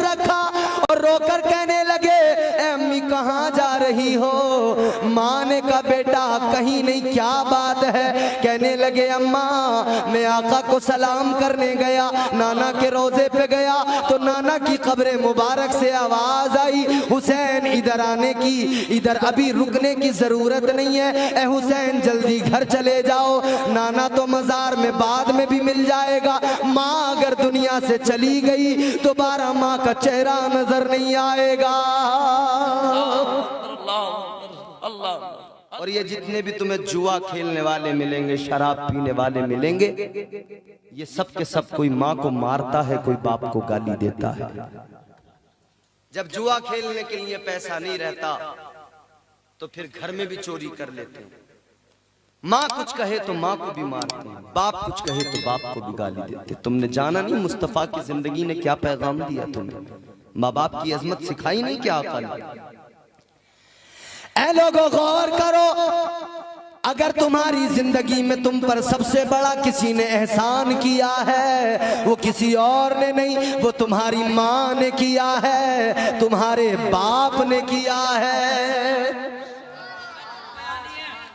Sir रखा और रोकर कहने लगे, ए अम्मी कहाँ जा रही हो? माँ ने कहा, बेटा कहीं नहीं, क्या बात है? कहने लगे, अम्मा मैं आका को सलाम करने गया, नाना के रोजे पे गया तो नाना की कब्र मुबारक से आवाज आई, हुसैन इधर आने की, इधर अभी रुकने की जरूरत नहीं है, ए हुसैन जल्दी घर चले जाओ, नाना तो मजार में बाद में भी मिल जाएगा। माँ अगर दुनिया से चली गई दोबारा माँ का चेहरा नजर नहीं आएगा। और ये जितने भी तुम्हें जुआ खेलने वाले मिलेंगे, शराब पीने वाले मिलेंगे, ये सब के सब कोई माँ को मारता है, कोई बाप को गाली देता है। जब जुआ खेलने के लिए पैसा नहीं रहता तो फिर घर में भी चोरी कर लेते हैं। माँ कुछ कहे तो माँ को भी मारते हैं, बाप कुछ कहे तो बाप को भी गाली देते। तुमने जाना नहीं मुस्तफा की जिंदगी ने क्या पैगाम दिया तुम्हें? माँ बाप की अजमत सिखाई नहीं क्या अकल? ऐ लोगों गौर करो, अगर तुम्हारी जिंदगी में तुम पर सबसे बड़ा किसी ने एहसान किया है, वो किसी और ने नहीं, वो तुम्हारी माँ ने किया है, तुम्हारे बाप ने किया है।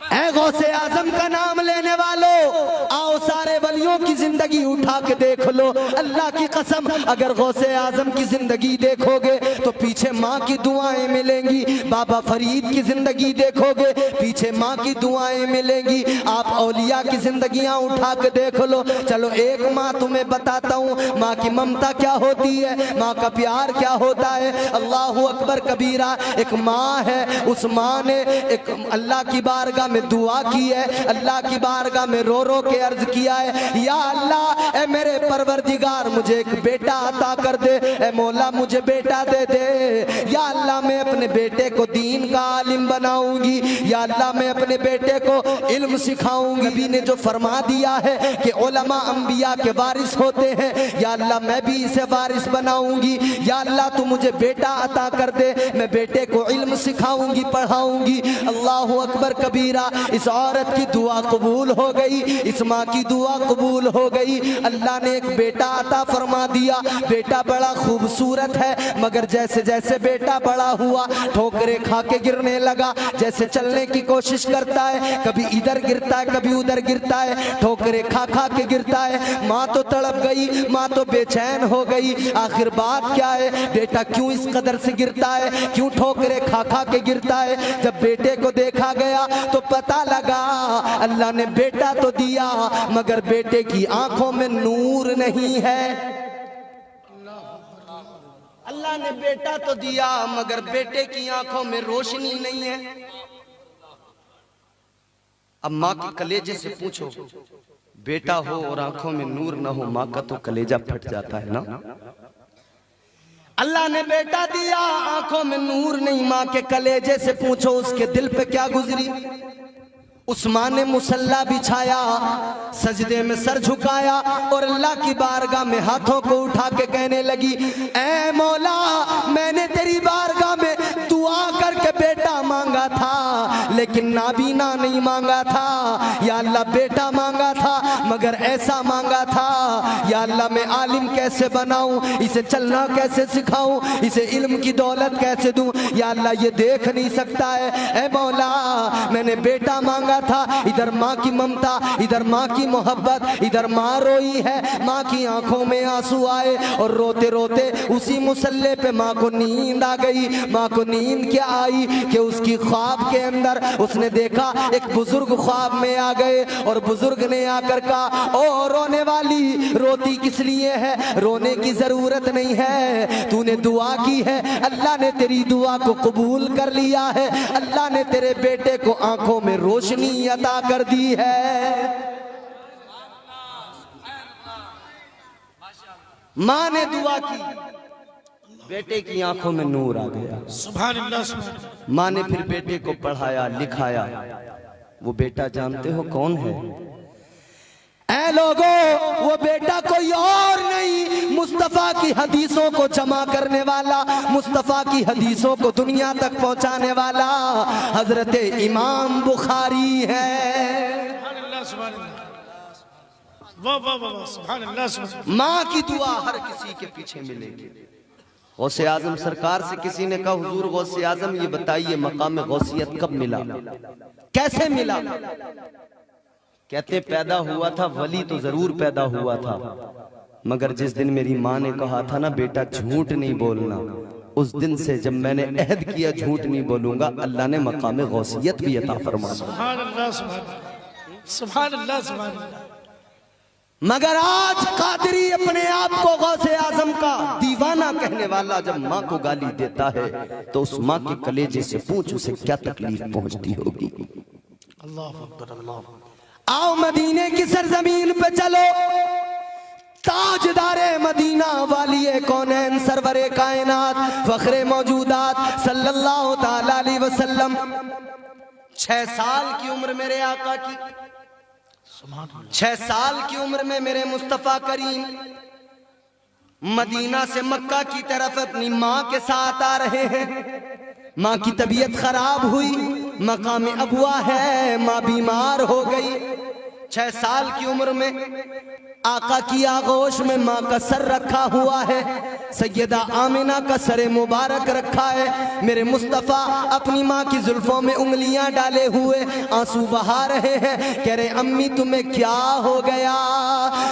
ऐ गौसे आजम का नाम लेने वालों, आओ सारे वलियों की जिंदगी उठा के देख लो। अल्लाह की कसम, अगर गौसे आजम की जिंदगी देखोगे तो पीछे माँ की दुआएं मिलेंगी। बाबा फरीद की जिंदगी देखोगे पीछे माँ की दुआएं मिलेंगी। आप औलिया की जिंदगियां उठा के देख लो। चलो एक माँ तुम्हें बताता हूँ, माँ की ममता क्या होती है, माँ का प्यार क्या होता है। अल्लाह अकबर कबीरा। एक माँ है, उस माँ ने एक अल्लाह की बारगाह में दुआ की है, अल्लाह की बारगाह में रो रो के अर्ज किया है, या अल्लाह ए मेरे परवरदिगार मुझे एक बेटा अता कर दे, ए मौला मुझे बेटा दे दे। या अल्लाह मैं अपने बेटे को दीन का आलिम बनाऊंगी, या अल्लाह मैं अपने बेटे को इल्म सिखाऊंगी। नबी ने जो फरमा दिया है कि उलमा अंबिया के वारिस होते हैं, या अल्लाह मैं भी इसे वारिस बनाऊंगी। या अल्लाह तू मुझे बेटा अता कर दे, मैं बेटे को इल्म सिखाऊंगी, पढ़ाऊंगी। अल्लाह अकबर कबीरा। इस औरत की दुआ कबूल हो गई, इस माँ की दुआ कबूल हो गई। अल्लाह ने एक बेटा अता फरमा दिया। बेटा बड़ा खूबसूरत है, मगर जैसे जैसे बेटा बड़ा हुआ ठोकरें खा के गिरने लगा। जैसे चलने की कोशिश करता है, कभी इधर गिरता है कभी उधर गिरता है, ठोकरें खा खा के गिरता है। माँ तो तड़प गई, माँ तो बेचैन हो गई। आखिर बात क्या है, बेटा क्यों इस कदर से गिरता है, क्यों ठोकरें खा खा के गिरता है। जब बेटे को देखा गया तो पता लगा अल्लाह ने बेटा तो दिया मगर बेटे की आंखों में नूर नहीं है। अल्लाह ने बेटा तो दिया मगर बेटे की आंखों में रोशनी नहीं है। अब माँ के कलेजे से पूछो, बेटा हो और आंखों में नूर ना हो, माँ का तो कलेजा फट जाता है ना। अल्लाह ने बेटा दिया, आंखों में नूर नहीं, माँ के कलेजे से पूछो उसके दिल पे क्या गुजरी। उस माँ ने मुसल्ला बिछाया, सजदे में सर झुकाया और अल्लाह की बारगाह में हाथों को उठा के कहने लगी, ऐ मौला मैंने तेरी बारगाह में दुआ करके बेटा मांगा था लेकिन नाबीना नहीं मांगा था। या अल्लाह बेटा मांगा था मगर ऐसा मांगा था। या अल्लाह मैं आलिम कैसे बनाऊं, इसे चलना कैसे सिखाऊं, इसे इल्म की दौलत कैसे दूं। या अल्लाह ये देख नहीं सकता है। ऐ मौला मैंने बेटा मांगा था, इधर माँ की ममता, इधर माँ की मोहब्बत, इधर माँ रोई है, माँ की आंखों में आंसू आए और रोते रोते उसी मुसल्ले पे माँ को नींद आ गई। माँ को नींद क्या आई कि उसकी ख्वाब के अंदर उसने देखा एक बुजुर्ग ख्वाब में आ गए और बुजुर्ग ने आकर कहा, ओ रोने वाली रोती किस लिए है, रोने की जरूरत नहीं है, तूने दुआ की है, अल्लाह ने तेरी दुआ को कबूल कर लिया है, अल्लाह ने तेरे बेटे को आंखों में रोशनी अता कर दी है। माँ ने दुआ की, बेटे की आंखों में नूर आ गया। सुभान अल्लाह। माँ ने फिर बेटे को पढ़ाया लिखाया। वो बेटा जानते हो कौन है? ऐ लोगों, वो बेटा कोई और नहीं, मुस्तफा की हदीसों को जमा करने वाला, मुस्तफा की हदीसों को दुनिया तक पहुंचाने वाला हजरत इमाम बुखारी है। वाह वाह वाह, सुभान अल्लाह। माँ की दुआ हर किसी के पीछे मिलेगी। गौसे आजम सरकार से किसी ने कहा हुजूर गौसे आजम ये बताइए मकाम गौसियत कब मिला, कैसे मिला? कहते पैदा हुआ था वली तो जरूर पैदा हुआ था, मगर जिस दिन मेरी माँ ने कहा था ना बेटा झूठ नहीं बोलना, उस दिन से जब मैंने अहद किया झूठ नहीं बोलूंगा, अल्लाह ने मकाम गौसियत भी अता फरमाया। सुभान अल्लाह, सुभान अल्लाह, सुभान अल्लाह। मगर आज कादरी अपने आप को गौसे आजम का दीवाना कहने वाला जब माँ को गाली देता है तो उस माँ के कलेजे से पूछ उसे क्या तकलीफ पहुंचती होगी। अल्लाह अकबर, अल्लाह। आओ मदीने की सरजमीन पे चलो, ताजदारे मदीना वालिए कौनैन सरवरे कायनात फखरे मौजूदात सल्लल्लाहु ताला अलैहि वसल्लम 6 साल की उम्र मेरे आका की, 6 साल की उम्र में मेरे मुस्तफा करीम मदीना से मक्का की तरफ अपनी माँ के साथ आ रहे हैं। माँ की तबीयत खराब हुई, मकाम अबुआ है, माँ बीमार हो गई। 6 साल की उम्र में आका की आगोश में माँ का सर रखा हुआ है, सैयदा आमिना का सर मुबारक रखा है। मेरे मुस्तफ़ा अपनी माँ की जुल्फों में उंगलियां डाले हुए आंसू बहा रहे हैं, कह रहे अम्मी तुम्हें क्या हो गया?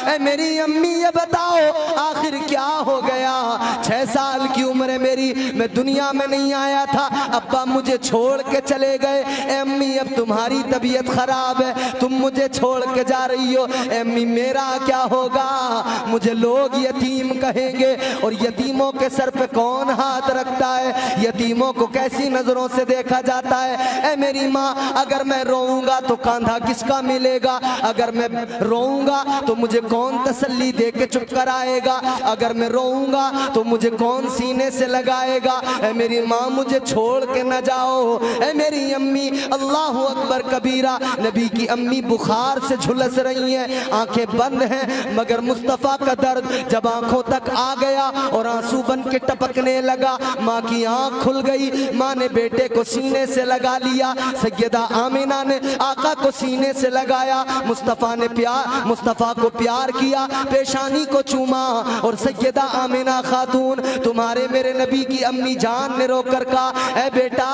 ए मेरी अम्मी ये बताओ आखिर क्या हो गया? 6 साल की उम्र है मेरी, मैं दुनिया में नहीं आया था, अब्बा मुझे छोड़ के चले गए। ए अम्मी अब तुम्हारी तबीयत खराब है, तुम मुझे छोड़ के जा रही हो। ए अम्मी मेरा क्या होगा? मुझे लोग यतीम कहेंगे, और यतीमों के सर पे कौन हाथ रखता है? यतीमों को कैसी नजरों से देखा जाता है? ए मेरी माँ अगर मैं रोऊंगा तो कांधा किसका मिलेगा? अगर मैं रोऊंगा तो मुझे कौन तसल्ली दे के चुप कराएगा? अगर मैं रोऊंगा तो मुझे कौन सीने से लगाएगा? ए मेरी माँ मुझे छोड़ के न जाओ। ए मेरी अम्मी, अल्लाह अकबर कबीरा। नबी की अम्मी बुखार से झुलस रही हैं, आंखें बंद हैं, मगर मुस्तफा का दर्द जब आंखों तक आ गया और आंसू बन के टपकने लगा, माँ की आंख खुल गई। माँ ने बेटे को सीने से लगा लिया, सैयदा आमिना ने आका को सीने से लगाया। मुस्तफा को प्यार किया, पेशानी को चूमा, और सैयदा आमिना खातून तुम्हारे मेरे नबी की अम्मी जान ने रोकर कहा, ऐ बेटा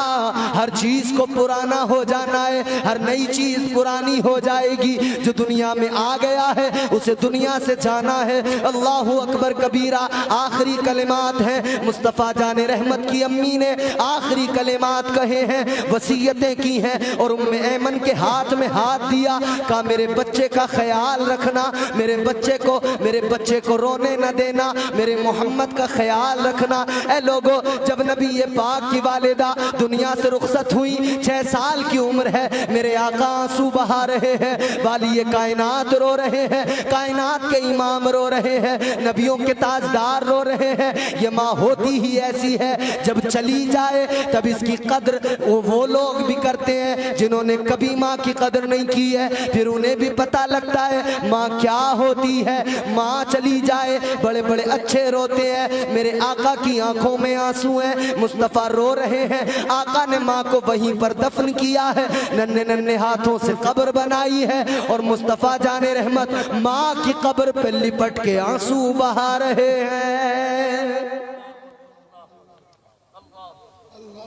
हर चीज को पुराना हो जाना है, हर नई चीज पुरानी हो जाएगी। जो दुनिया में आ गया है उसे दुनिया से जाना है। अल्लाहु अकबर कबीरा। आखिरी कलिमात हैं, मुस्तफ़ा जाने रहमत की अम्मी ने आखिरी कलिमात कहे हैं, वसीयतें की हैं, और उम्मे ऐमन के हाथ में हाथ दिया, कहा मेरे बच्चे का ख्याल रखना, मेरे बच्चे को रोने न देना, मेरे मोहम्मद का ख्याल रखना। ए लोगो, जब नबी ये पाक की वालिदा दुनिया से रुखसत हुई, 6 साल की उम्र है, मेरे आका आंसू बहा रहे हैं, वाली कायनात रो रहे हैं, कायनात के इमाम रो रहे हैं, नबियों के ताजदार रो रहे हैं। ये माँ होती ही ऐसी है, जब चली जाए तब इसकी कद्र वो लोग भी करते हैं जिन्होंने कभी माँ की कद्र नहीं की है, फिर उन्हें भी पता लगता है माँ क्या होती है। माँ चली जाए बड़े बड़े अच्छे रोते हैं, मेरे आका की आंखों में आंसू हैं, मुस्तफ़ा रो रहे हैं। आका ने माँ को वहीं पर दफन किया है, नन्हे नन्हे हाथों से कब्र बनाई है, और मुस्तफ़ा जाने रहमत माँ की कब्र पर लिपट के आंसू बहा रहे हैं।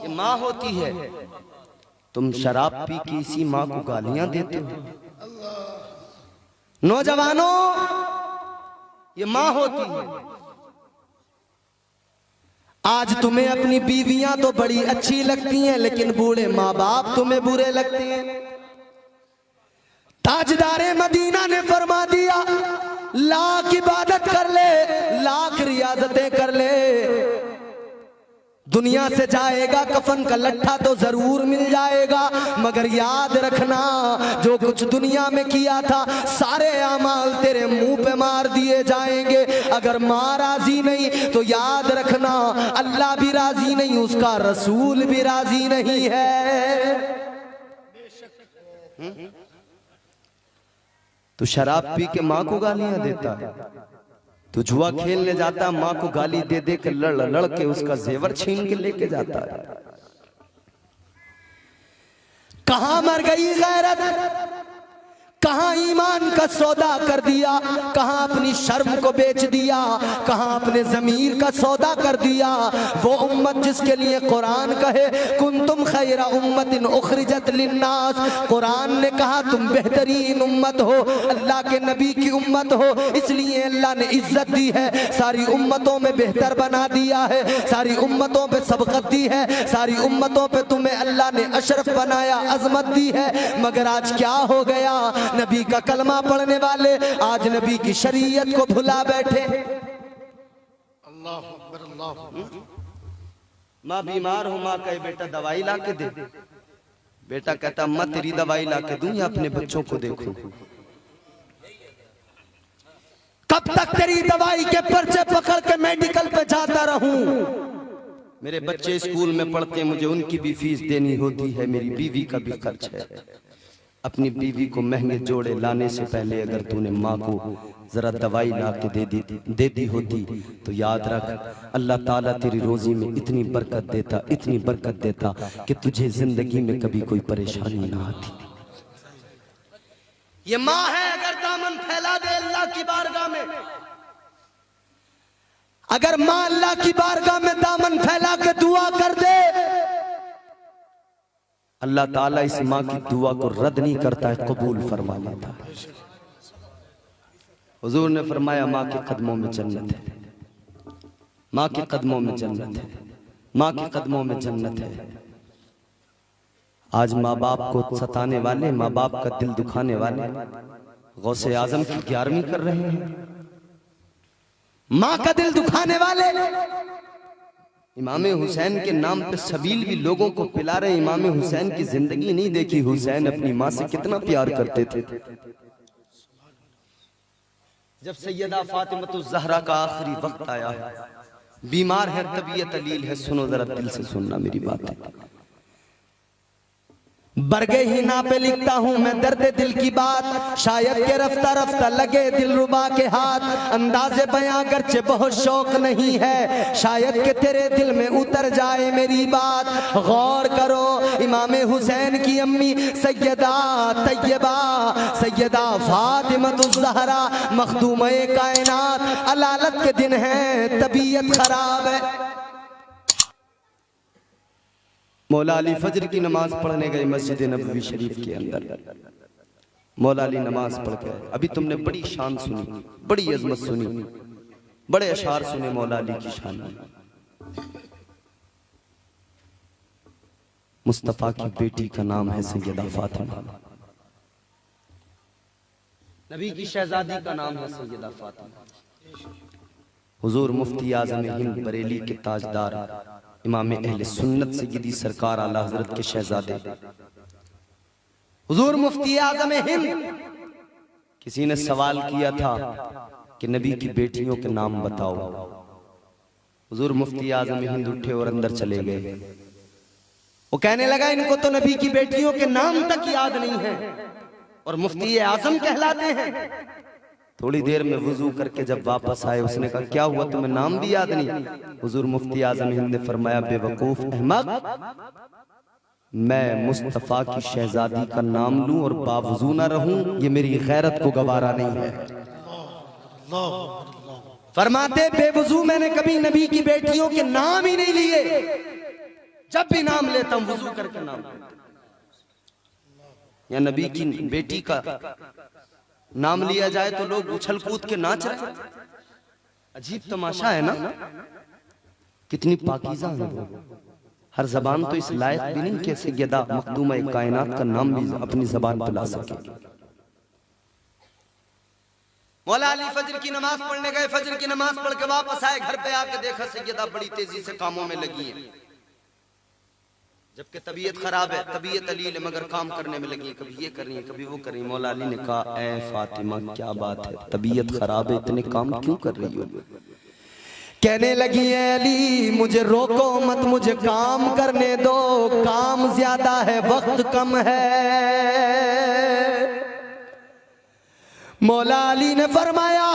ये माँ होती है, तुम शराब पी के इसी माँ को गालियां देते हो। नौजवानों, ये माँ होती है। आज तुम्हें अपनी बीवियां तो बड़ी अच्छी लगती हैं, लेकिन बूढ़े माँ बाप तुम्हें बुरे लगते हैं। ताजदारे मदीना ने फरमा दिया, लाख इबादत कर ले, लाख रियाजतें कर ले, दुनिया से जाएगा कफन का लट्ठा तो जरूर मिल जाएगा, मगर याद रखना जो कुछ दुनिया में किया था सारे अमाल तेरे मुंह पे मार दिए जाएंगे। अगर माँ राजी नहीं तो याद रखना अल्लाह भी राजी नहीं, उसका रसूल भी राजी नहीं है। तो शराब पी के माँ को गालियां देता है, तो जुआ खेलने जाता, माँ को गाली दे दे के लड़ के उसका जेवर छीन के लेके जाता है। कहां मर गई गैरत, कहां ईमान का सौदा कर दिया, कहां अपनी शर्म को बेच दिया, कहां अपने ज़मीर का सौदा कर दिया। वो उम्मत जिसके लिए कुरान कहे कुंतुम खैरा उम्मतिन उखरिजत लिन्नास, कुरान ने कहा तुम बेहतरीन उम्मत हो, अल्लाह के नबी की उम्मत हो, इसलिए अल्लाह ने इज्जत दी है, सारी उम्मतों में बेहतर बना दिया है, सारी उम्मतों पे सबकत दी है, सारी उम्मतों पे तुम्हें अल्लाह ने अशरफ बनाया, अजमत दी है। मगर आज क्या हो गया, नबी का कलमा पढ़ने वाले आज नबी की शरीयत को भुला बैठे। अल्लाह अकबर, अल्लाह अकबर। माँ बीमार हूं, माँ कहे बेटा दवाई ला के दे, बेटा कहता अम्मा तेरी दवाई ला के दूं या अपने बच्चों को देखूं। कब तक तेरी दवाई के पर्चे पकड़ के मेडिकल पे जाता रहूं? मेरे बच्चे स्कूल में पढ़ते हैं, मुझे उनकी भी फीस देनी होती है, मेरी बीवी का भी खर्च है। अपनी बीवी को महंगे जोड़े लाने से पहले अगर तूने माँ को जरा दवाई ला के देती होती तो याद रख अल्लाह ताला तेरी रोजी में इतनी बरकत देता, इतनी बरकत देता कि तुझे जिंदगी में कभी कोई परेशानी ना आती। ये माँ है, अगर दामन फैला दे अल्लाह की बारगाह में, अगर माँ अल्लाह की बारगाह में दामन फैला के दुआ कर दे, अल्लाह ताला इस माँ की दुआ को रद्द नहीं करता है, कबूल फरमा लेता है। हुजूर ने फरमाया माँ के कदमों में जन्नत है, माँ के कदमों में जन्नत है, माँ के कदमों में जन्नत है। आज माँ बाप को सताने वाले, माँ बाप का दिल दुखाने वाले गौसे आजम की 11वीं कर रहे हैं, माँ का दिल दुखाने वाले इमाम हुसैन के नाम पे सबील भी लोगों को पिला रहे। इमाम हुसैन की जिंदगी नहीं देखी, हुसैन अपनी माँ से कितना प्यार करते थे। जब सैयदा फातिमतुज़ ज़हरा का आखिरी वक्त आया, बीमार है, तबीयत अलील है, सुनो जरा दिल से सुनना मेरी बात है। बरगे ही ना पे लिखता हूँ मैं दर्द दिल की बात, शायद के रफ्ता रफ्ता लगे दिल रुबा के हाथ, अंदाज़े बयां गर्चे बहुत शौक नहीं है, शायद के तेरे दिल में उतर जाए मेरी बात। गौर करो इमाम हुसैन की अम्मी सैयदा तैयबा सैयदा फातिमतुज़ ज़हरा मखदूमे कायनात, अलालत के दिन है, तबीयत खराब है। मौला अली फजर की नमाज पढ़ने गए मस्जिद नबवी शरीफ के अंदर, मौला अली नमाज पढ़ के, अभी तुमने बड़ी शान सुनी, बड़ी अजमत सुनी, बड़े अशार सुने मौला अली की शान। मुस्तफा की बेटी का नाम है सैयदा फातिमा, नबी की शहजादी का नाम है सैयदा फातिमा। हुजूर मुफ्ती आज़म हिंद बरेली के ताजदार इमाम अहले सुन्नत सय्यदी सरकार आला हजरत के शहजादे हुजूर मुफ्ती आज़म हिंद, किसी ने सवाल किया था कि नबी की बेटियों के नाम बताओ। हुजूर मुफ्ती आज़म हिंद उठे और अंदर चले गए। वो कहने लगा इनको तो नबी की बेटियों के नाम तक याद नहीं है और मुफ्ती आज़म कहलाते हैं। थोड़ी देर में वुजू करके जब वापस आए, उसने कहा क्या हुआ तुम्हें नाम भी याद नहीं? हुजूर मुफ्ती आज़म हिंद ने फरमाया बेवकूफ अहमक, मैं मुस्तफा की शहजादी का नाम लूं और बावजू ना रहूं, ये मेरी गैरत को गवारा नहीं है। फरमाते बेवजू मैंने कभी नबी की बेटियों के नाम ही नहीं लिए, जब भी नाम लेता हूं वुजू करके नाम लेता। या नबी की बेटी का नाम लिया जाए तो लोग उछल कूद के नाच रहे। अजीब तमाशा है ना, कितनी पाकीज़ा है वो। हर जबान तो इस लायक भी नहीं कि सैयदा मखदूमा कायनात का नाम भी अपनी जबान पर ला सके। मौला अली फजर की नमाज पढ़ने गए, फजर की नमाज पढ़ के वापस आए, घर पे आके देखा सैयदा बड़ी तेजी से कामों में लगी है, जबकि तबीयत खराब है, तबीयत अलील है, मगर काम करने में लगी है, कभी ये कर रही है, कभी वो कर रही है। मौला अली ने कहा ऐ फातिमा क्या बात है, तबीयत खराब है, इतने काम क्यों कर रही हो? कहने लगी है अली मुझे रोको मत, मुझे काम करने दो, काम ज्यादा है वक्त कम है। मौला अली ने फरमाया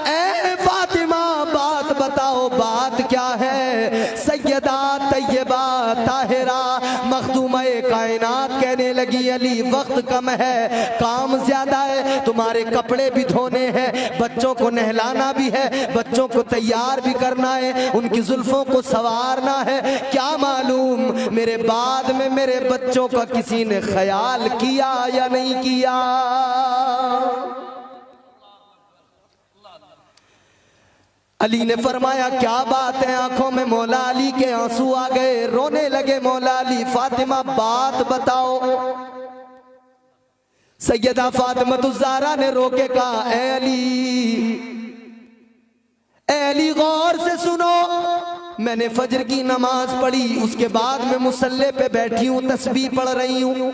ऐ फातिमा बात बताओ, बात क्या है? सैयदा तैयबा ताहिरा मखदूमा कायनात कहने लगी अली वक्त कम है, काम ज्यादा है, तुम्हारे कपड़े भी धोने हैं, बच्चों को नहलाना भी है, बच्चों को तैयार भी करना है, उनकी जुल्फों को संवारना है। क्या मालूम मेरे बाद में मेरे बच्चों का किसी ने ख्याल किया या नहीं किया। अली ने फरमाया क्या बात है। आंखों में मौला अली के आंसू आ गए, रोने लगे मौला अली। फातिमा बात बताओ। सैयदा फातिमा ने रोके कहा ए अली गौर से सुनो, मैंने फजर की नमाज पढ़ी, उसके बाद मैं मुसल्ले पे बैठी हूं, तस्बीह पढ़ रही हूं।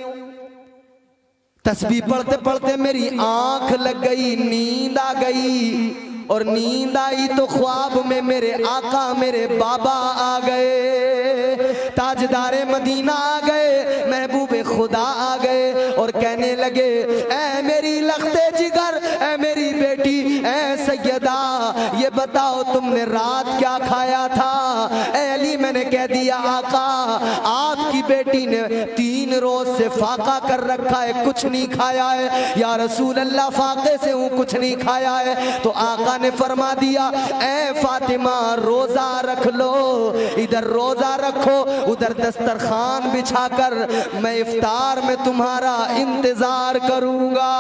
तस्बीह पढ़ते पढ़ते मेरी आंख लग गई, नींद आ गई, और नींद आई तो ख्वाब में मेरे आका मेरे बाबा आ गए, ताजदारे मदीना आ गए, महबूबे खुदा आ गए और कहने लगे ऐ मेरी लख्ते जिगर, ऐ मेरी बेटी, ऐ सैयदा, ये बताओ तुमने रात क्या खाया था। ऐ अली मैंने कह दिया आका आपकी बेटी ने 3 रोज से फाका कर रखा है, कुछ नहीं खाया है। या रसूल अल्लाह फाके से हूँ, कुछ नहीं खाया है। तो आका ने फरमा दिया ऐ फातिमा रोजा रख लो, इधर रोजा रखो, उधर दस्तरखान बिछाकर मैं इफ्तार में तुम्हारा इंतजार करूंगा।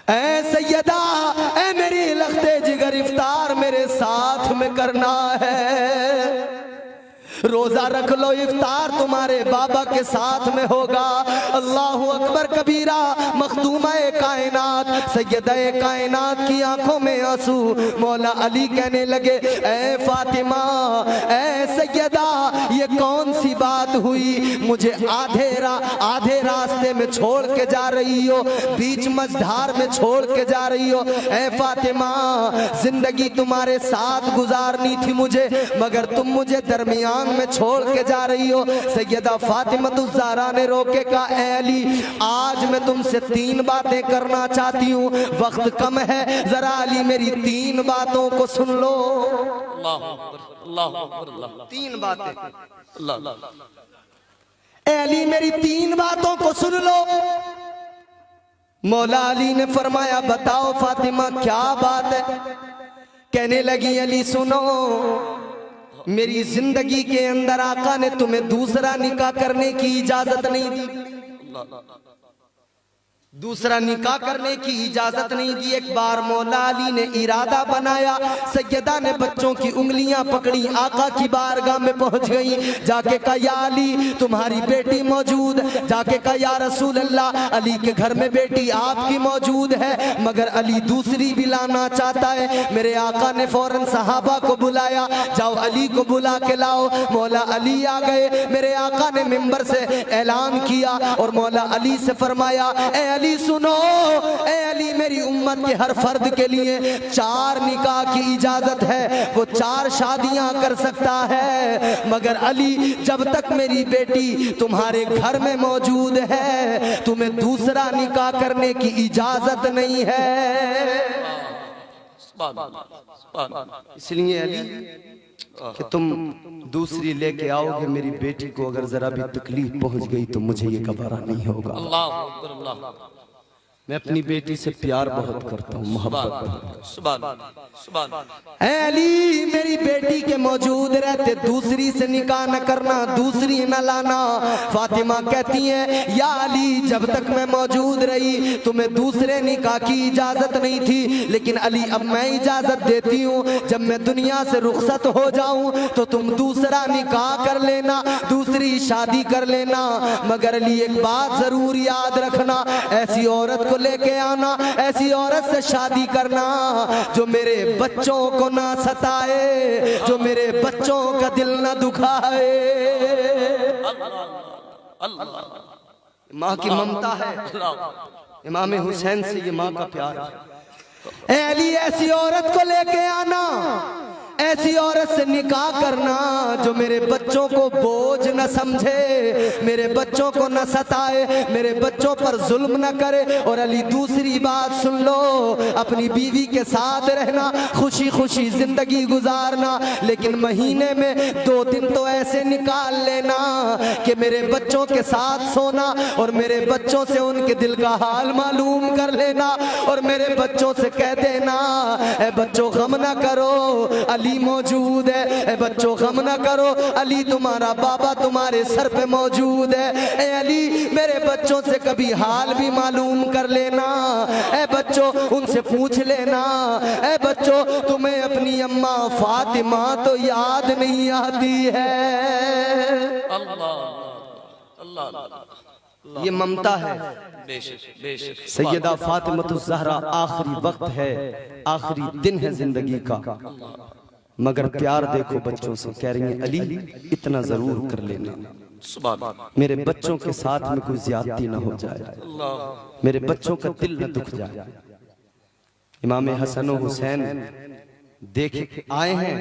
ऐ सैयदा, ऐ मेरी लख्ते जिगर, इफ्तार मेरे साथ में करना है, रोजा रख लो, इफ्तार तुम्हारे बाबा के साथ में होगा। अल्लाहु अकबर कबीरा। मखदूमा-ए कायनात सैयदा-ए कायनात की आंखों में आंसू। मौला अली कहने लगे ऐ फातिमा, ऐ सैयदा, ये कौन सी बात हुई, मुझे आधे रास्ते में छोड़ के जा रही हो, बीच मझधार में छोड़ के जा रही हो। ऐ फातिमा जिंदगी तुम्हारे साथ गुजारनी थी मुझे, मगर तुम मुझे दरमियान में छोड़ के जा रही हो। सैयदा फातिमा ज़हरा ने रोके कहा ऐ अली आज मैं तुमसे 3 बातें करना चाहती हूँ, वक्त कम है, जरा अली मेरी 3 बातों को सुन लो। अल्लाह 3 बातें, ऐ अली मेरी 3 बातों को सुन लो। मौला अली ने फरमाया बताओ फातिमा क्या बात है। कहने लगी अली सुनो, मेरी जिंदगी के अंदर आका ने तुम्हें दूसरा निकाह करने की इजाजत नहीं दी, दूसरा निकाह करने की इजाजत नहीं दी। एक बार मौला अली ने इरादा बनाया, सैयदा ने बच्चों की उंगलियां पकड़ी, आका की बारगाह में पहुंच गई, जाके कहा या अली तुम्हारी बेटी मौजूद, जाके कहा या रसूल अल्लाह अली के घर में बेटी आपकी मौजूद है, मगर अली दूसरी भी लाना चाहता है। मेरे आका ने फौरन सहाबा को बुलाया, जाओ अली को बुला के लाओ। मौला अली आ गए, मेरे आका ने मिंबर से ऐलान किया और मौला अली से फरमाया ए अली सुनो, ए अली मेरी उम्मत के हर फर्द के लिए 4 निकाह की इजाजत है, वो 4 शादियां कर सकता है, मगर अली जब तक मेरी बेटी तुम्हारे घर में मौजूद है तुम्हें दूसरा निकाह करने की इजाजत नहीं है। इसलिए अली कि तुम दूसरी लेके आओगे, मेरी बेटी को अगर जरा भी तकलीफ पहुंच गई तो मुझे ये गवारा नहीं होगा। अल्लाह मैं अपनी बेटी से प्यार बहुत करता हूँ, मोहब्बत। अली मेरी बेटी के मौजूद रहते दूसरी से निकाह न करना, दूसरी न लाना। फातिमा कहती है या अली जब तक मैं मौजूद रही तुम्हें दूसरे निकाह की इजाजत नहीं थी, लेकिन अली अब मैं इजाजत देती हूँ, जब मैं दुनिया से रुखसत हो जाऊं तो तुम दूसरा निकाह कर लेना, दूसरी शादी कर लेना। मगर अली एक बात जरूर याद रखना, ऐसी औरत को लेके आना, ऐसी औरत से शादी करना जो मेरे बच्चों को ना सताए, जो मेरे बच्चों का दिल ना दुखाए। माँ की ममता है, इमाम हुसैन से ये माँ का प्यार है। अली ऐसी औरत को लेके आना, ऐसी औरत से निकाह करना जो मेरे बच्चों को बोझ न समझे, मेरे बच्चों को न सताए, मेरे बच्चों पर जुल्म न करे। और अली दूसरी बात सुन लो, अपनी बीवी के साथ रहना, खुशी खुशी जिंदगी गुजारना, लेकिन महीने में 2 दिन तो ऐसे निकाल लेना कि मेरे बच्चों के साथ सोना और मेरे बच्चों से उनके दिल का हाल मालूम कर लेना और मेरे बच्चों से कह देना, ए बच्चों गम ना करो, अली मौजूद है। ए बच्चों गम ना करो, अली तुम्हारा बाबा तुम्हारे सर पे मौजूद है। ए अली मेरे बच्चों से कभी हाल भी मालूम कर लेना। ए बच्चों उनसे पूछ लेना, ए बच्चों तुम्हें अपनी अम्मा फातिमा तो याद नहीं आती है। ये ममता है। सैयदा फातिमा आखिरी वक्त है, आखिरी दिन है जिंदगी का, मगर प्यार देखो बच्चों से, कह रही है अली इतना जरूर कर लेना, मेरे बच्चों के साथ में कोई ज्यादती ना हो जाए, मेरे बच्चों का दिल न दुख जाए। इमाम हसन और हुसैन देख आए हैं,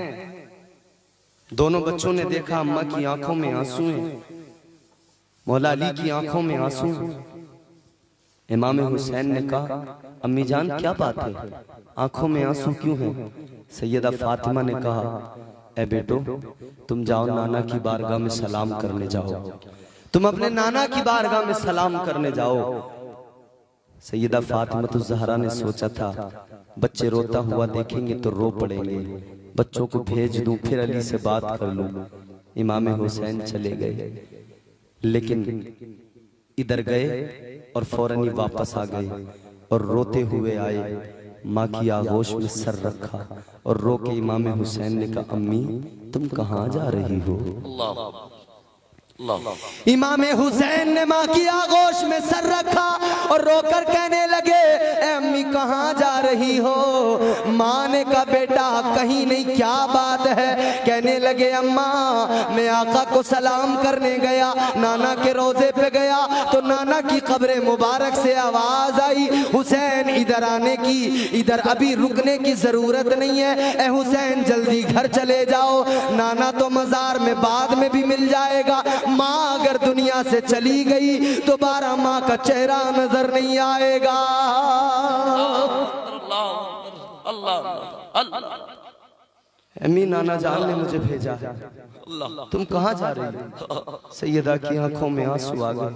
दोनों बच्चों ने देखा अम्मा की आंखों में आंसू हैं, मौला अली की आंखों में आंसू। इमाम हुसैन ने कहा अम्मी जान क्या बात है, आंखों में आंसू क्यों हैं? सैयदा फातिमा ने कहा ए बेटो तुम जाओ नाना की बारगाह में सलाम करने जाओ, तुम अपने नाना की बारगाह में सलाम करने जाओ। सैयदा फातिमा ज़हरा ने सोचा था बच्चे रोता हुआ देखेंगे तो रो पड़ेंगे, बच्चों को भेज दूं फिर अली से बात कर लूं। इमाम हुसैन चले गए, लेकिन इधर गए और फौरन ही वापस आ गए और रोते हुए आए, माँ की आगोश में सर रखा और रो के इमाम हुसैन ने कहा अम्मी तुम कहाँ जा रही हो? इमाम हुसैन ने माँ की आगोश में सर रखा और रोकर कहने लगे ए अम्मी कहाँ जा रही हो? माँ ने कहा बेटा कहीं नहीं, क्या बात है? कहने लगे अम्मा मैं आका को सलाम करने गया, नाना के रोजे पे गया तो नाना की कब्र मुबारक से आवाज आई हुसैन इधर आने की, इधर अभी रुकने की जरूरत नहीं है, ए हुसैन जल्दी घर चले जाओ, नाना तो मजार में बाद में भी मिल जाएगा। माँ अगर दुनिया से चली गई दोबारा माँ का चेहरा नजर नहीं आएगा। अम्मी नाना जान ने मुझे भेजा है, तुम कहाँ जा रही हो? सैयदा की आंखों में आंसू आ गए,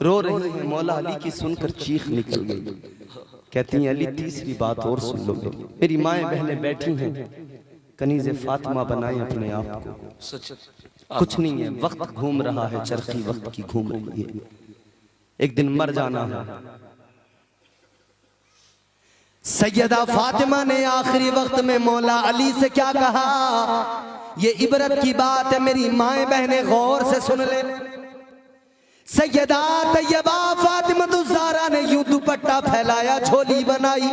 रो रही है। मौला अली की सुनकर चीख निकल गई, कहती हैं अली तीसरी बात और सुन लो, मेरी माएं बहनें बैठी हैं, कनीज़े फातिमा बनाए अपने आप को, कुछ नहीं है, वक्त घूम रहा है, चरखी वक्त की घूम रही है, एक दिन मर जाना है। सैयदा फातिमा ने आखिरी वक्त में मौला अली से क्या कहा, ये इबरत की बात है, मेरी माएं बहनें गौर से सुन ले। सैयदा तैयबा फातिमा ज़हरा ने यूं दुपट्टा फैलाया, झोली बनाई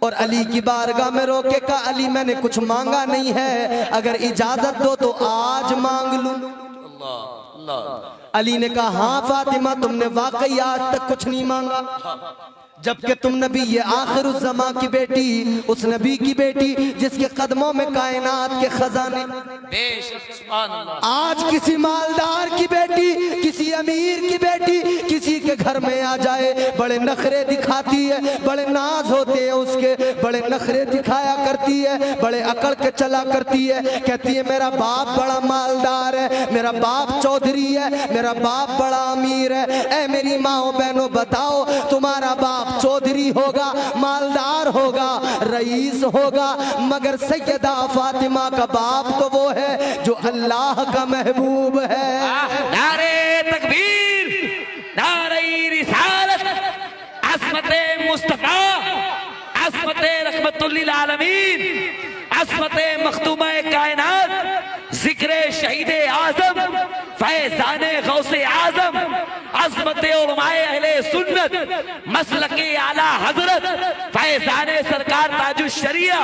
और अली की बारगाह में रोके कहा अली मैंने कुछ मांगा नहीं है, अगर इजाजत दो तो आज मांग लूं। अली ने कहा हाँ फातिमा तुमने वाकई आज तक कुछ नहीं मांगा, जबकि तुम नबी ये आखिरुज़्ज़मा की बेटी, उस नबी की बेटी जिसके कदमों में कायनात के खजाने। आज किसी मालदार की बेटी, किसी अमीर की बेटी किसी के घर में आ जाए, बड़े नखरे दिखाती है, बड़े नाज होते हैं उसके, बड़े नखरे दिखाया करती है, बड़े अकड़ के चला करती है, कहती है मेरा बाप बड़ा मालदार है, मेरा बाप चौधरी है, मेरा बाप बड़ा अमीर है। ऐ मेरी माओ बहनों बताओ तुम्हारा बाप चौधरी होगा, मालदार होगा, रईस होगा, मगर सैयदा फातिमा का बाप तो वो है जो अल्लाह का महबूब है। नारे तकबीर, नारे रिसालत, अस्मते मुस्तफा, अस्मते रहमतुल लिल आलमीन, अस्मते मखदूमा कायनात, जिक्रे शहीद आजम, फैजाने गौसे आजम, अज़मते उलमाए अहले सुन्नत, मसलके आला हजरत, फैजाने सरकार ताजुश शरिया,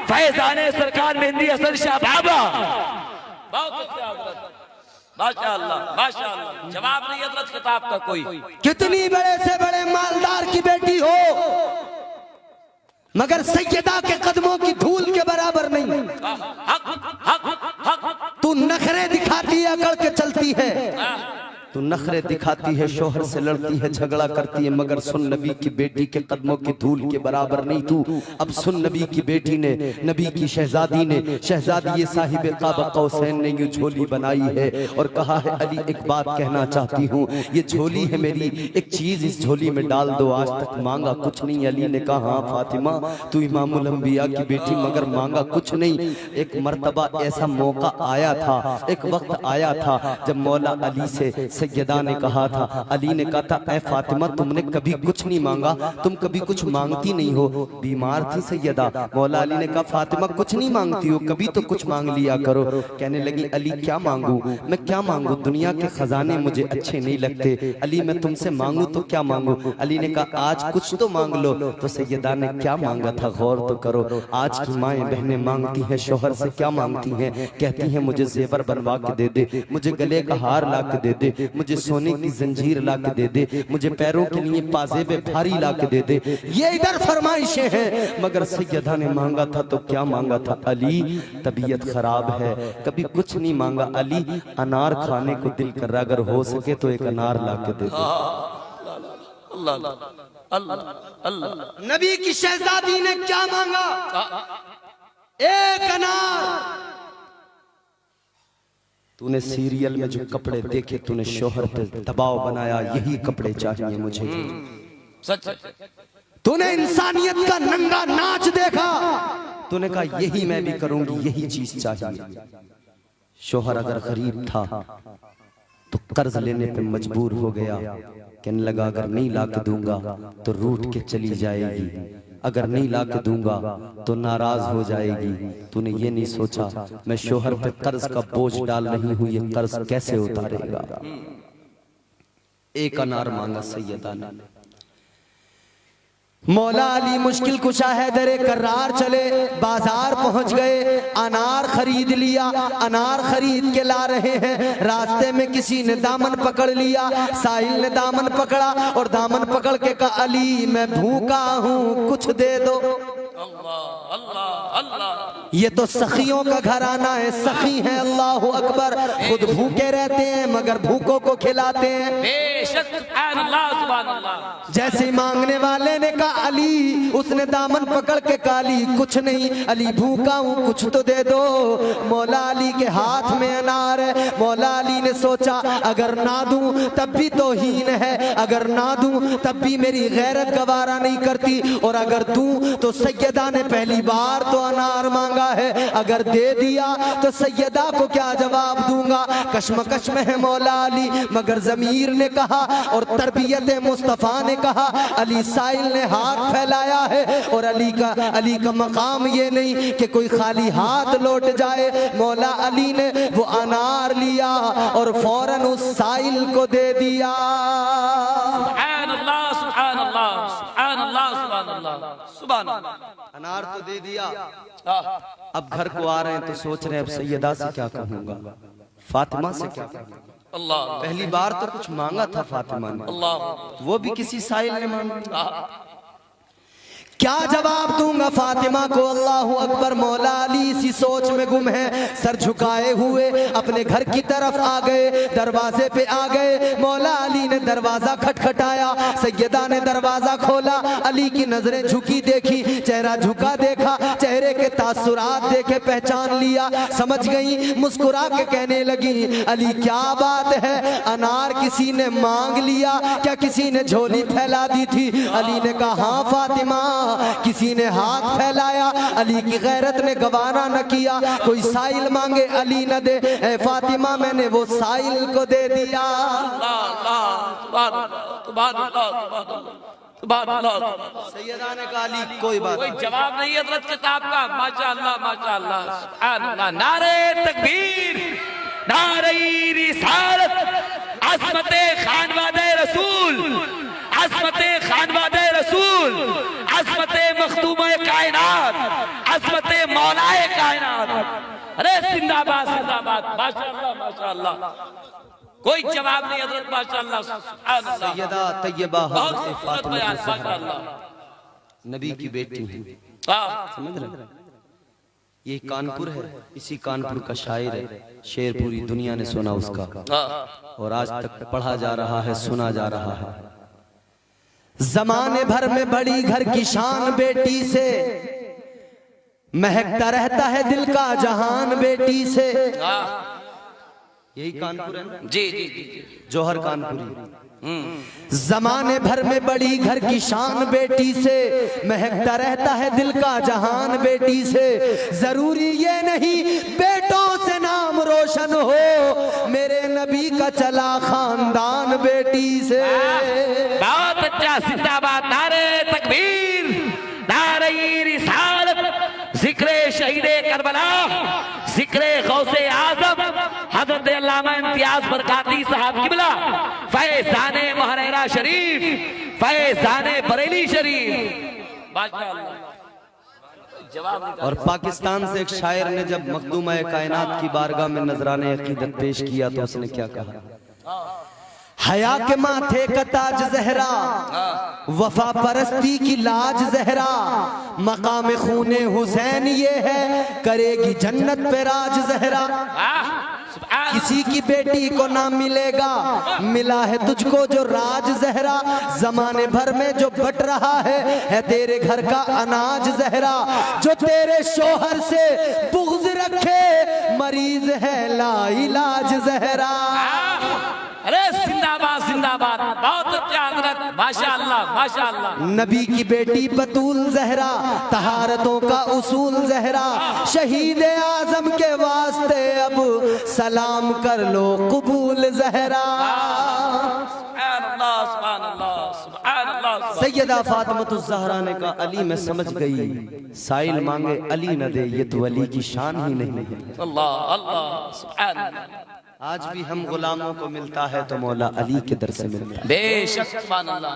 फैजाने सरकार मेहंदी हसन शाह बाबा। माशाअल्लाह माशाअल्लाह, जवाब नहीं हजरत किताब का कोई। कितनी बड़े से बड़े मालदार की बेटी हो मगर सैयदा के कदमों की धूल के बराबर नहीं। नखरे दिखाती है, अकड़ के चलती है। तू नखरे दिखाती है, शोहर से लड़ती है, झगड़ा करती है, मगर सुन नबी की बेटी के कदमों की धूल के बराबर नहीं तू। अब सुन नबी की बेटी ने, नबी की शहजादी ने, शहजादी साहिब क़ाब क़ौसैन ने ये झोली बनाई है और कहा है अली एक बात कहना चाहती हूँ, ये झोली है मेरी, एक चीज इस झोली में डाल दो। आज तक मांगा कुछ नहीं। अली ने कहा हाँ फातिमा तू इमामुल अंबिया की बेटी, मगर मांगा कुछ नहीं। एक मर्तबा ऐसा मौका आया था, एक वक्त आया था जब मौला अली से सैयदा ने कहा था, अली ने कहा था ऐ फातिमा तुमने कभी कुछ नहीं मांगा, तुम कभी कुछ मांगती नहीं हो। बीमार थी सैयदा, मौला अली ने कहा फातिमा कुछ नहीं मांगती हो, कभी तो कुछ मांग लिया करो। कहने लगी अली क्या मांगू, मैं क्या मांगू, दुनिया के खजाने मुझे अच्छे नहीं लगते। अली मैं तुमसे मांगू तो क्या मांगू। अली ने कहा आज कुछ तो मांग लो। तो सैयदा ने क्या मांगा था गौर तो करो। आज की माएँ बहनें मांगती हैं शोहर से क्या मांगती हैं, कहती हैं मुझे जेवर बनवा के दे दे, मुझे गले का हार ला के दे दे, मुझे सोने की जंजीर ला के दे दे, मुझे पैरों के लिए पाजेबे भारी ला के दे दे। ये इधर फरमाइशें हैं। मगर सैयदा ने मांगा था तो क्या मांगा था, अली तबीयत खराब है, कभी कुछ नहीं मांगा। अली अनार खाने को दिल कर रहा, अगर हो सके तो एक अनार ला के दे दे। नबी की शहजादी ने क्या मांगा, एक अनार। तूने सीरियल में जो कपड़े देखे, तूने शोहर पे दबाव बनाया, यही कपड़े चाहिए मुझे। सच। तूने इंसानियत का नंगा नाच देखा, तूने कहा यही मैं भी करूंगी, यही चीज चाहिए। शोहर अगर गरीब था तो कर्ज लेने पे मजबूर हो गया, कहने लगा अगर नहीं ला के दूंगा तो रूठ के चली जाएगी, अगर नहीं ला के दूंगा तो नाराज हो जाएगी। तूने ये नहीं सोचा मैं शोहर पे कर्ज का बोझ डाल रही हूं, ये कर्ज कैसे उतारेगा। एक अनार मांगा सैयदा ने। मौला अली मुश्किल कुशा हैदर कर्रार चले, बाजार पहुंच गए, अनार खरीद लिया। अनार खरीद के ला रहे हैं, रास्ते में किसी ने दामन पकड़ लिया। साहिल ने दामन पकड़ा और दामन पकड़ के कहा अली मैं भूखा हूं, कुछ दे दो। अल्लाह अल्लाह अल्लाह। ये तो सखियों का घराना है, सखी है अल्लाह अकबर, खुद भूखे रहते हैं मगर भूखों को खिलाते हैं। बेशक सुभान अल्लाह सुभान अल्लाह। जैसे ही मांगने वाले ने कहा अली, उसने दामन पकड़ के काली कुछ नहीं, अली भूखा हूं कुछ तो दे दो। मौला अली के हाथ में अनार है। मौला अली ने सोचा अगर ना दूं तब भी तौहीन है, अगर ना दूं तब भी मेरी गैरत गवारा नहीं करती, और अगर दूं तो सैयदा ने पहली बार तो अनार मांगा है, अगर दे दिया तो सैयदा को क्या जवाब दूंगा। कश्मकश में है मौला अली, मगर जमीर ने कहा और तरबियत मुस्तफा ने कहा। अली साइल ने हाथ फैलाया है और अली का मकाम ये नहीं कि कोई खाली हाथ लौट जाए। मौला अली ने वो अनार लिया और फौरन उस साइल को दे दिया। सुभान अल्लाह सुभान अल्लाह सुभान अल्लाह सुभान अल्लाह सुभान अल्लाह। अनार तो दे दिया। अब घर को आ रहे हैं तो सोच रहे हैं अब सैयदा से क्या कहूंगा, फातिमा से क्या कहूंगा। अल्लाह पहली बार तो कुछ मांगा था फातिमा ने, अल्लाह वो भी किसी साइल ने मांगा। क्या जवाब दूंगा फातिमा को। अल्लाह अकबर। मौला अली इसी सोच में गुम है, सर झुकाए हुए अपने घर की तरफ आ गए। दरवाजे पे आ गए, मौला अली ने दरवाजा खटखटाया, सैयदा ने दरवाजा खोला। अली की नजरें झुकी देखी, चेहरा झुका देखा, चेहरे के तासुरात देखे पहचान लिया, समझ गई, मुस्कुरा के कहने लगी अली क्या बात है, अनार किसी ने मांग लिया क्या, किसी ने झोली फैला दी थी। अली ने कहा हाँ फातिमा, किसी ने हाथ फैलाया। अली की गैरत ने गवारा न किया, कोई साइल मांगे अली न दे, ए फातिमा मैंने वो साइल को दे दिया। सैयदा ने कहा अली कोई बात, कोई जवाब नहीं हज़रत किताब का। माशाअल्लाह माशाअल्लाह सुभान अल्लाह। नारे तकबीर, नारे रिसालत, अज़मते खानवादे रसूल, अज़मते खानवादे रसूल, अज़मते मखदूमे कायनात, अज़मते मौलाए कायनात। अरे जिंदाबाद जिंदाबाद। माशाअल्लाह माशाअल्लाह। कोई जवाब नहीं हज़रत माशाअल्लाह सुभान अल्लाह। सैयदा तैयबा बहुत हज़रत खूबसूरत फातिमा बयान माशाअल्लाह। नबी की बेटी है, हाँ समझ रहे हैं? ये कानपुर है, इसी कानपुर का शायर है, शेर पूरी दुनिया ने सुना उसका, और आज तक पढ़ा जा रहा है, सुना जा रहा है। जमाने भर में बड़ी घर की शान बेटी से, महकता रहता है दिल का जहान बेटी से। यही कानपुर है ना? जी जी जी, जौहर कानपुरी। जमाने भर में बड़ी घर की शान बेटी से, महकता रहता है दिल का जहान बेटी से। जरूरी ये नहीं बेटों से नाम रोशन हो, मेरे नबी का चला खानदान बेटी से। बहुत अच्छा, जिंदाबाद, नारे तकबीर, नारे रिसालत, जिक्रे शहीदे करबला, जिक्रे गौसे आजम हजरत अल्लामा इम्तियाज बरकाती साहब किबला, फैजाने महरेरा शरीफ, फैजाने बरेली शरीफ। और पाकिस्तान से एक शायर ने जब मखदूम कायनात की बारगाह में नजराने अकीदत पेश किया तो उसने क्या कहा? हया के माथे का ताज जहरा, वफा परस्ती की लाज जहरा, मकाम खूने हुसैन ये है, करेगी जन्नत पे राज जहरा। किसी की बेटी को ना मिलेगा, मिला है तुझको जो राज जहरा। जमाने भर में जो बट रहा है तेरे घर का अनाज जहरा। जो तेरे शोहर से बुग़्ज़ रखे, मरीज है लाइलाज जहरा। अरे जिंदाबाद जिंदाबाद, बहुत अच्छा हज़रत, माशाअल्लाह माशाअल्लाह। नबी की बेटी बतूल जहरा, तहारतों का उसूल जहरा, शहीद आजम के वास्ते अब सलाम कर लो कबूल जहरा। सैयदा फातिमतुज़ ज़हरा ने कहा अली मैं समझ गई, साइल मांगे अली न दे, ये तो अली की शान ही नहीं है। अल्लाह अल्लाह सुभान अल्लाह। आज भी हम गुलामों को मिलता है तो मौला अली के दर से मिलता है। बेशक सुभान अल्लाह।